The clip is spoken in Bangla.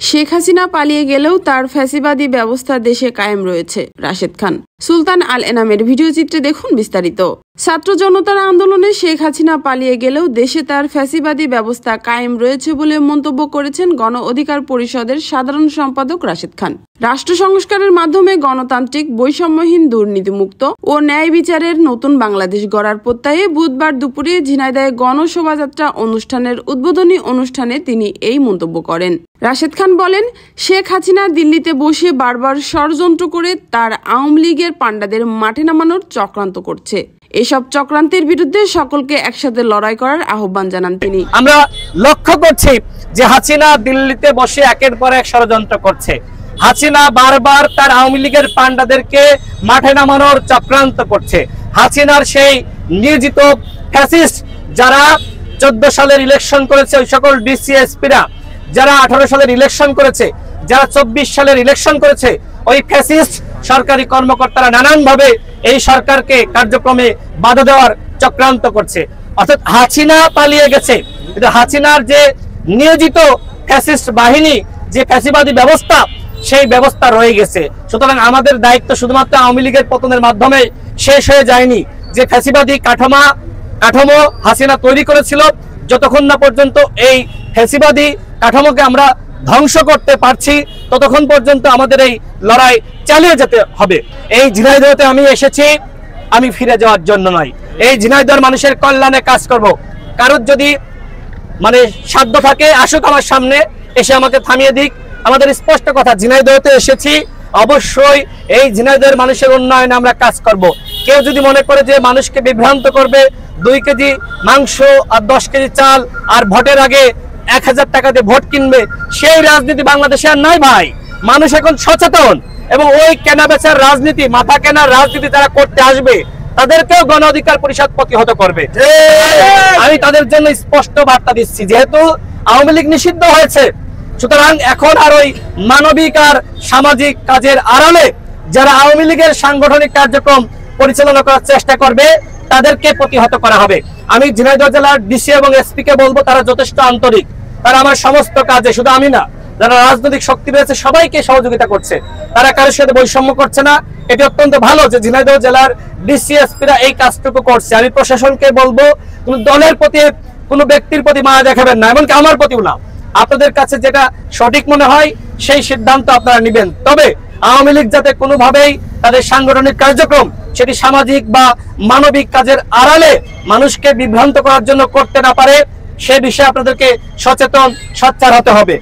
শেখ হাসিনা পালিয়ে গেলেও তার ফ্যাসিবাদী ব্যবস্থা দেশে কায়েম রয়েছে। রাশেদ খান। সুলতান আল এনামের ভিডিও চিত্রে দেখুন বিস্তারিত। ছাত্র জনতার আন্দোলনে শেখ হাসিনা পালিয়ে গেলেও দেশে তার ফ্যাসিবাদী ব্যবস্থা কায়েম রয়েছে বলে মন্তব্য করেছেন গণ অধিকার পরিষদের সাধারণ সম্পাদক রাশেদ খান। রাষ্ট্র সংস্কারের মাধ্যমে গণতান্ত্রিক, বৈষম্যহীন, দুর্নীতিমুক্ত ও ন্যায় বিচারের নতুন বাংলাদেশ গড়ার প্রত্যয়ে বুধবার দুপুরে ঝিনাইদহে গণশোভাযাত্রা অনুষ্ঠানের উদ্বোধনী অনুষ্ঠানে তিনি এই মন্তব্য করেন। রাশেদ খান বলেন, শেখ হাসিনা দিল্লিতে বসে বারবার ষড়যন্ত্র করে তার আওয়ামী লীগের পান্ডাদের মাঠে নামানোর চক্রান্ত করছে। এসব চক্রান্তের বিরুদ্ধে সকলকে একসাথে লড়াই করার আহ্বান জানান তিনি। আমরা লক্ষ্য করছি যে হাসিনা দিল্লিতে বসে একের পর এক ষড়যন্ত্র করছে। হাসিনা বারবার তার আওয়ামী লীগের পান্ডাদেরকে মাঠে নামানোর চক্রান্ত করছে। হাসিনার সেই নিয়োজিত ফ্যাসিস্ট যারা 14 সালের ইলেকশন করেছে, ওই সকল ডিসিএসপিরা যারা 18 সালের ইলেকশন করেছে, যারা 24 সালের ইলেকশন করেছে, ওই ফ্যাসিস্ট সরকারি কর্মকর্তারা নানানভাবে এই সরকারকে কার্যক্রমে বাধা দেওয়ার চক্রান্ত করছে। অর্থাৎ হাসিনা পালিয়ে গেছে, কিন্তু হাসিনার যে নিয়োজিত ফ্যাসিস্ট বাহিনী, যে ফ্যাসিবাদী ব্যবস্থা, সেই ব্যবস্থা রয়ে গেছে। সুতরাং আমাদের দায়িত্ব শুধুমাত্র আওয়ামী লীগের পতনের মাধ্যমে শেষ হয়ে যায়নি। যে ফ্যাসিবাদী কাঠামো হাসিনা তৈরি করেছিল, যতক্ষণ না পর্যন্ত এই ফ্যাসিবাদী কাঠামোকে আমরা ধ্বংস করতে পারছি, ততক্ষণ পর্যন্ত আমাদের এই লড়াই চালিয়ে যেতে হবে। এই ঝিনাইদহতে আমি এসেছি আমি ফিরে যাওয়ার জন্য নয়, এই ঝিনাইদহের মানুষের কল্যাণে কাজ করব। কারোর যদি সাধ্য থাকে আসুক আমার সামনে, এসে আমাকে থামিয়ে দিক। আমাদের স্পষ্ট কথা, ঝিনাইদহতে এসেছি, অবশ্যই এই ঝিনাইদহের মানুষের উন্নয়নে আমরা কাজ করব। কেউ যদি মনে করে যে মানুষকে বিভ্রান্ত করবে, 2 কেজি মাংস আর 10 কেজি চাল আর ভোটের আগে 1000 টাকা দিয়ে ভোট কিনবে, সেই রাজনীতি বাংলাদেশে আর নাই ভাই। মানুষ এখন সচেতন, এবং ওই কেনা বেচার রাজনীতি, মাথা কেনার রাজনীতি যারা করতে আসবে তাদেরকেও গণ অধিকার পরিষদ প্রতিহত করবে। আমি তাদের জন্য স্পষ্ট বার্তা দিচ্ছি, যেহেতু আওয়ামী লীগ নিষিদ্ধ হয়েছে, সুতরাং এখন আর ওই মানবিক আর সামাজিক কাজের আড়ালে যারা আওয়ামী লীগের সাংগঠনিক কার্যক্রম পরিচালনা করার চেষ্টা করবে তাদেরকে প্রতিহত করা হবে। আমি ঝিনাইদহ জেলার ডিসি এবং এসপি কে বলবো, তারা যথেষ্ট আন্তরিক, তারা আমার সমস্ত কাজে, শুধু আমি না, যারা রাজনৈতিক শক্তি রয়েছে সবাইকে সহযোগিতা করছে, তারা কারোর সাথে বৈষম্য করছে না। এটি অত্যন্ত ভালো যে ঝিনাইদহ জেলার ডিসি এসপিরা এই কাজটুকু করছে। আমি প্রশাসনকে বলবো, কোনো দলের প্রতি, কোনো ব্যক্তির প্রতি মায়া দেখাবেন না, এমনকি আমার প্রতিও না। আপনাদের কাছে যেটা সঠিক মনে হয় সেই সিদ্ধান্ত আপনারা নেবেন। তবে আওয়ামী লীগ যাতে কোনোভাবেই তাদের সাংগঠনিক কার্যক্রম সেটি সামাজিক বা মানবিক কাজের আড়ালে মানুষকে বিভ্রান্ত করার জন্য করতে না পারে, সে বিষয়ে আপনাদেরকে সচেতন, সোচ্চার হতে হবে।